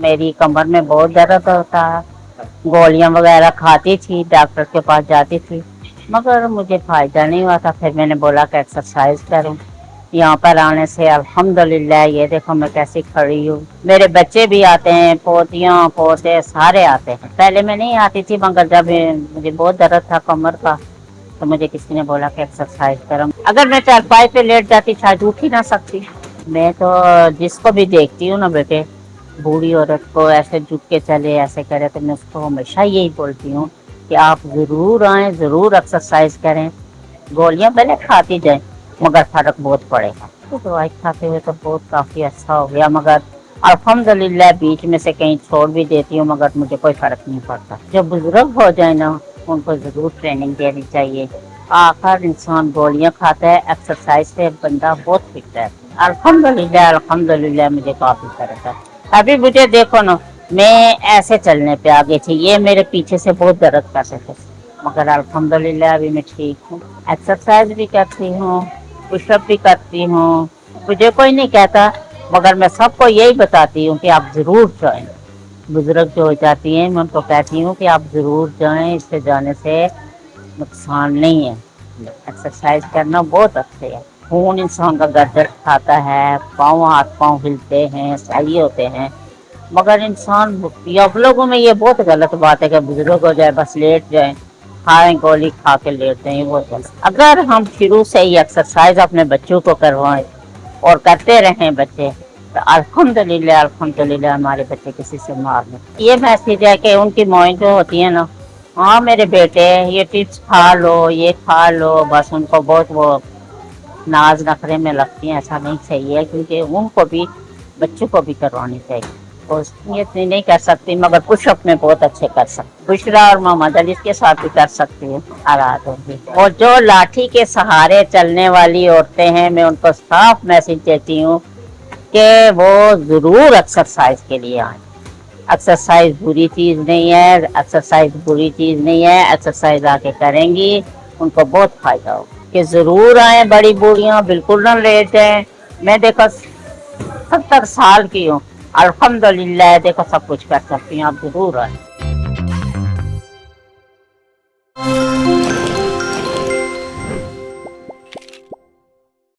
मेरी कमर में बहुत दर्द होता है, गोलियां वगैरह खाती थी, डॉक्टर के पास जाती थी, मगर मुझे फायदा नहीं हुआ था। फिर मैंने बोला कि एक्सरसाइज करूं। यहाँ पर आने से अल्हम्दुलिल्लाह ये देखो मैं कैसी खड़ी हूँ। मेरे बच्चे भी आते हैं, पोतियाँ पोते सारे आते हैं। पहले मैं नहीं आती थी, मगर जब मुझे बहुत दर्द था कमर का तो मुझे किसी ने बोला कि एक्सरसाइज करो। अगर मैं चारपाई पे लेट जाती शायद उठ ही ना सकती। मैं तो जिसको भी देखती हूँ ना बेटे, बूढ़ी औरत को ऐसे झुक के चले ऐसे करे, तो मैं उसको हमेशा यही बोलती हूँ कि आप जरूर आए, जरूर एक्सरसाइज करें। गोलियां भले खाती जाए मगर फर्क बहुत पड़ेगा। तो दवाई खाते हुए तो बहुत काफी अच्छा हो गया, मगर अल्हम्दुलिल्लाह बीच में से कहीं छोड़ भी देती हूँ मगर मुझे कोई फर्क नहीं पड़ता। जब बुजुर्ग हो जाए ना उनको जरूर ट्रेनिंग देनी चाहिए। आखिर इंसान गोलियां खाता है, एक्सरसाइज से बंदा बहुत फिट है। अल्हम्दुलिल्लाह अल्हम्दुलिल्लाह मुझे काफी फर्क है। अभी मुझे देखो ना, मैं ऐसे चलने पे आ गई थी, ये मेरे पीछे से बहुत दर्द करते थे, मगर अल्हम्दुलिल्लाह अभी मैं ठीक हूँ। एक्सरसाइज भी करती हूँ, पुशअप भी करती हूँ। मुझे कोई नहीं कहता, मगर मैं सबको यही बताती हूँ कि आप जरूर जाएं। बुजुर्ग जो हो जाती हैं मैं उनको कहती हूँ कि आप जरूर जाएं, इससे जाने से नुकसान नहीं है। एक्सरसाइज करना बहुत अच्छे है। खून इंसान का गर्दन खाता है, पाँव हाथ पाँव हिलते हैं, सही होते हैं। मगर इंसान अब लोगों में ये बहुत गलत बात है कि बुजुर्ग हो जाए बस लेट जाए, खाएं गोली खा के लेट जाए, वो गलत। अगर हम शुरू से ही एक्सरसाइज अपने बच्चों को करवाएं और करते रहें बच्चे, तो अल्हम्दुलिल्लाह अल्हम्दुलिल्लाह हमारे बच्चे किसी से मार नहीं। ये मैसेज है कि उनकी मौज जो होती है ना, हाँ मेरे बेटे ये टिप्स खा लो, ये खा लो, बस उनको बहुत वो नाज नखरे में लगती हैं। ऐसा नहीं चाहिए, क्योंकि उनको भी बच्चों को भी करवानी चाहिए। और ये इतनी नहीं कर सकती मगर पुशअप में बहुत अच्छे कर सकती। बुशरा और मोहम्मद अली के साथ भी कर सकती है आराध होगी। और जो लाठी के सहारे चलने वाली औरतें हैं, मैं उनको साफ मैसेज देती हूँ कि वो जरूर एक्सरसाइज के लिए आए। एक्सरसाइज बुरी चीज नहीं है, एक्सरसाइज बुरी चीज नहीं है। एक्सरसाइज आके करेंगी उनको बहुत फायदा होगा। कि जरूर आए, बड़ी बूढ़ियां बिल्कुल ना लेट जाए। मैं देखो 70 साल की हूँ, अल्हम्दुलिल्लाह देखो सब कुछ कर सकती हूँ, आप जरूर आए।